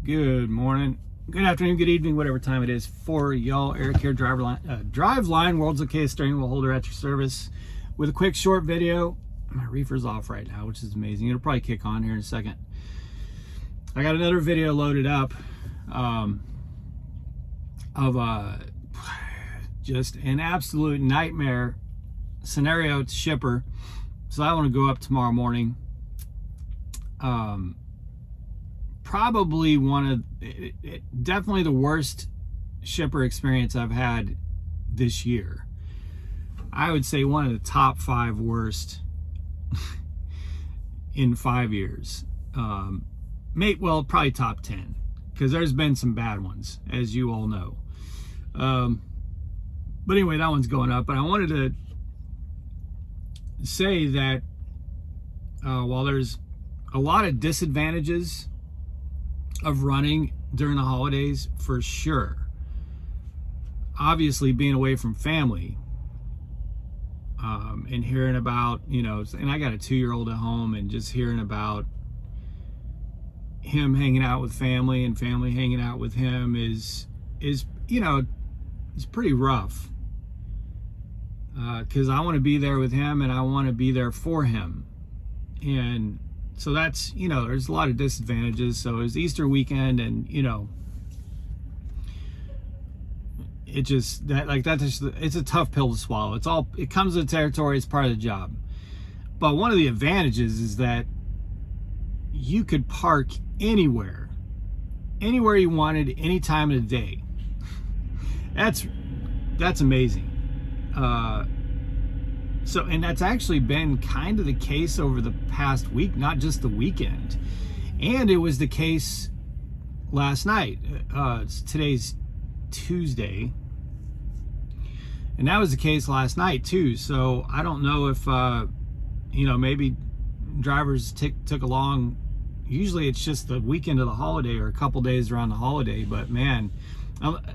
Good morning, good afternoon, good evening, whatever time it is for y'all. Eric here, drive line, world's okay steering wheel holder at your service with a quick short video. My reefer's off right now, which is amazing. It'll probably kick on here in a second. I got another video loaded up of just an absolute nightmare scenario to shipper. So I want to go up tomorrow morning. Probably definitely the worst shipper experience I've had this year. I would say one of the top 5 worst in 5 years. Well, probably top 10, because there's been some bad ones, as you all know. But anyway, that one's going up. But I wanted to say that while there's a lot of disadvantages of running during the holidays, for sure, obviously being away from family, and hearing about, and I got a 2-year-old at home, and just hearing about him hanging out with family and family hanging out with him is it's pretty rough, because I want to be there with him and I want to be there for him. And so that's, there's a lot of disadvantages. So it was Easter weekend, and it's a tough pill to swallow. It comes with the territory, it's part of the job. But one of the advantages is that you could park anywhere you wanted, any time of the day. That's amazing. And that's actually been kind of the case over the past week, not just the weekend. And it was the case last night. Today's Tuesday, and that was the case last night too. So I don't know if maybe drivers took along. Usually it's just the weekend of the holiday or a couple days around the holiday, but man,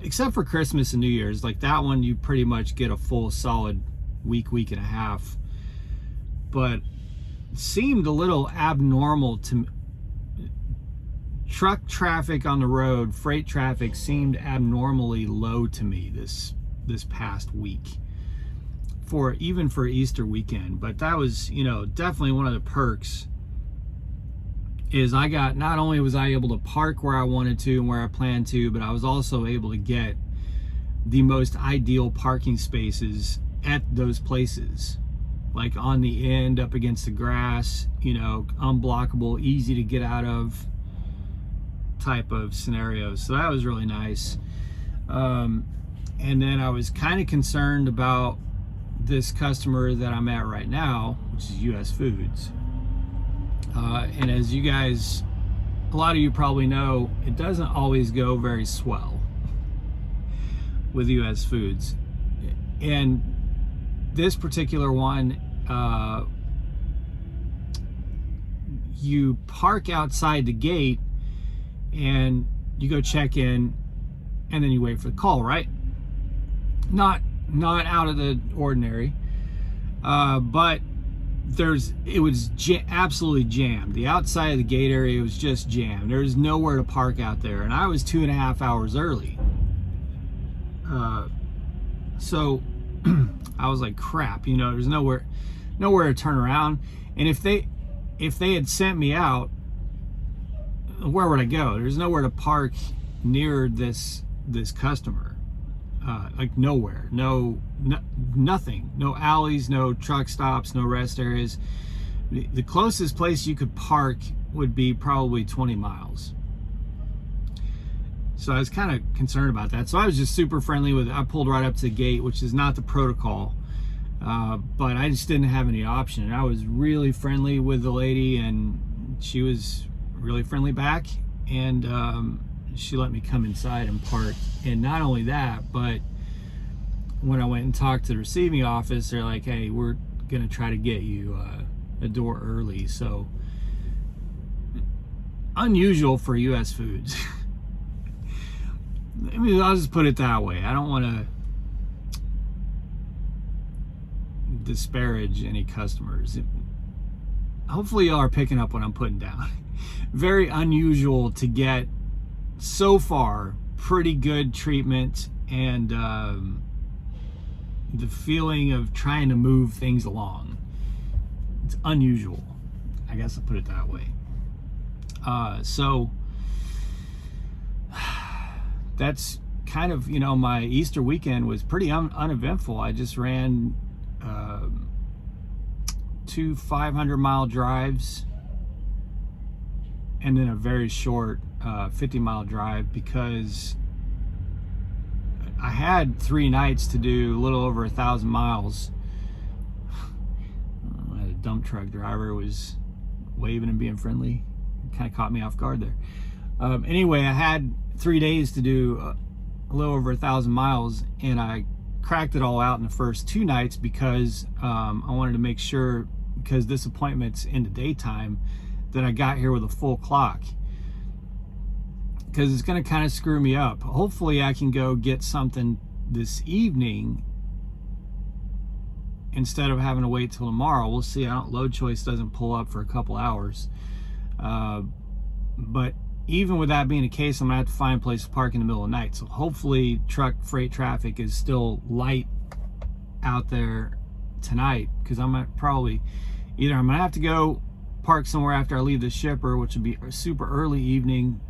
except for Christmas and New Year's, like that one, you pretty much get a full solid week and a half. But it seemed a little abnormal to me. Truck traffic on the road, freight traffic seemed abnormally low to me this past week, even for Easter weekend. But that was, definitely one of the perks. Is not only was I able to park where I wanted to and where I planned to, but I was also able to get the most ideal parking spaces at those places, like on the end, up against the grass, unblockable, easy to get out of type of scenarios. So that was really nice. And then I was kind of concerned about this customer that I'm at right now, which is US Foods. And as you guys, a lot of you probably know, it doesn't always go very swell with US Foods. And this particular one, you park outside the gate and you go check in, and then you wait for the call, right? Not out of the ordinary, but it was absolutely jammed. The outside of the gate area was just jammed. There was nowhere to park out there, and I was 2.5 hours early. So I was like, crap, there's nowhere to turn around. And if they had sent me out, where would I go? There's nowhere to park near this customer. Like nowhere, nothing, no alleys, no truck stops, no rest areas. The closest place you could park would be probably 20 miles. So I was kind of concerned about that. So I was just super friendly with it. I pulled right up to the gate, which is not the protocol, but I just didn't have any option. And I was really friendly with the lady, and she was really friendly back. And she let me come inside and park. And not only that, but when I went and talked to the receiving office, they're like, hey, we're gonna try to get you a door early. So unusual for US Foods. I mean, I'll just put it that way. I don't want to disparage any customers. Hopefully y'all are picking up what I'm putting down. Very unusual to get so far, pretty good treatment, and the feeling of trying to move things along. It's unusual, I guess I'll put it that way. So that's kind of, my Easter weekend was pretty uneventful. I just ran 2 500-mile drives and then a very short 50-mile drive, because I had 3 nights to do a little over 1,000 miles. The dump truck driver was waving and being friendly. Kind of caught me off guard there. Anyway, I had 3 days to do a little over 1,000 miles, and I cracked it all out in the first 2 nights because I wanted to make sure, because this appointment's in the daytime, that I got here with a full clock, because it's going to kind of screw me up. Hopefully I can go get something this evening instead of having to wait till tomorrow. We'll see. Load choice doesn't pull up for a couple hours, but even with that being the case, I'm gonna have to find a place to park in the middle of the night. So hopefully freight traffic is still light out there tonight, because I'm gonna have to go park somewhere after I leave the shipper, which would be a super early evening,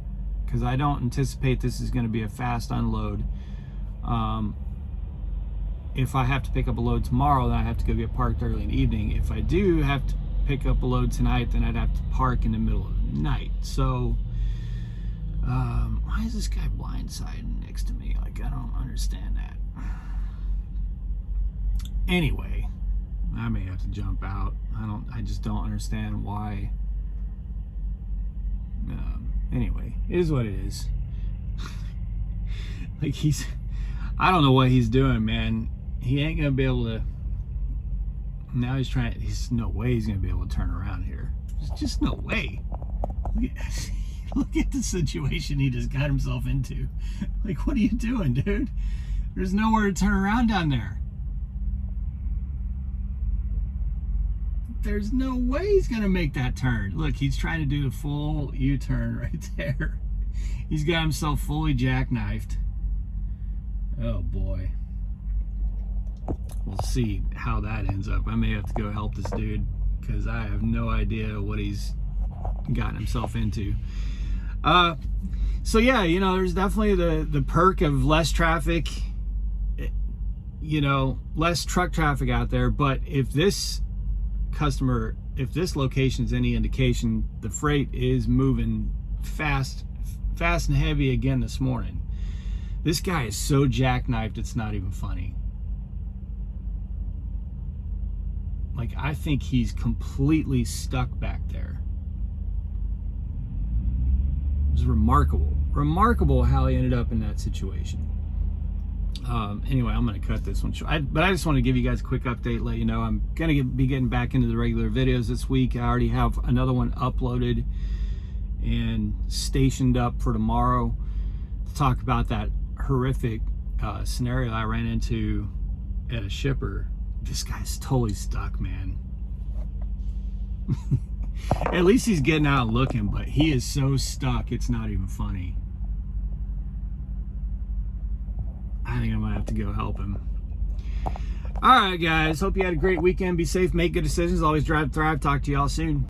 because I don't anticipate this is going to be a fast unload. If I have to pick up a load tomorrow, then I have to go get parked early in the evening. If I do have to pick up a load tonight, then I'd have to park in the middle of the night. So why is this guy blindsiding next to me? Like, I don't understand that. Anyway, I may have to jump out. I just don't understand why. Anyway, it is what it is. Like, I don't know what he's doing, man. He ain't gonna be able to. Now there's no way he's gonna be able to turn around here. There's just no way. Look at the situation he just got himself into. Like, what are you doing, dude? There's nowhere to turn around down there. There's no way he's gonna make that turn. Look, he's trying to do the full U-turn right there. He's got himself fully jackknifed. Oh boy. We'll see how that ends up. I may have to go help this dude, because I have no idea what he's gotten himself into. So yeah, there's definitely the perk of less traffic, less truck traffic out there. But if this location is any indication, the freight is moving fast and heavy again this morning. This guy is so jackknifed, it's not even funny. Like, I think he's completely stuck back there. It's remarkable how he ended up in that situation. Anyway, I'm going to cut this one short. But I just want to give you guys a quick update, let you know I'm going to be getting back into the regular videos this week. I already have another one uploaded and stationed up for tomorrow to talk about that horrific scenario I ran into at a shipper. This guy's totally stuck, man. At least he's getting out and looking, but he is so stuck, it's not even funny. I think I might have to go help him. All right, guys. Hope you had a great weekend. Be safe, make good decisions, always drive, thrive. Talk to y'all soon.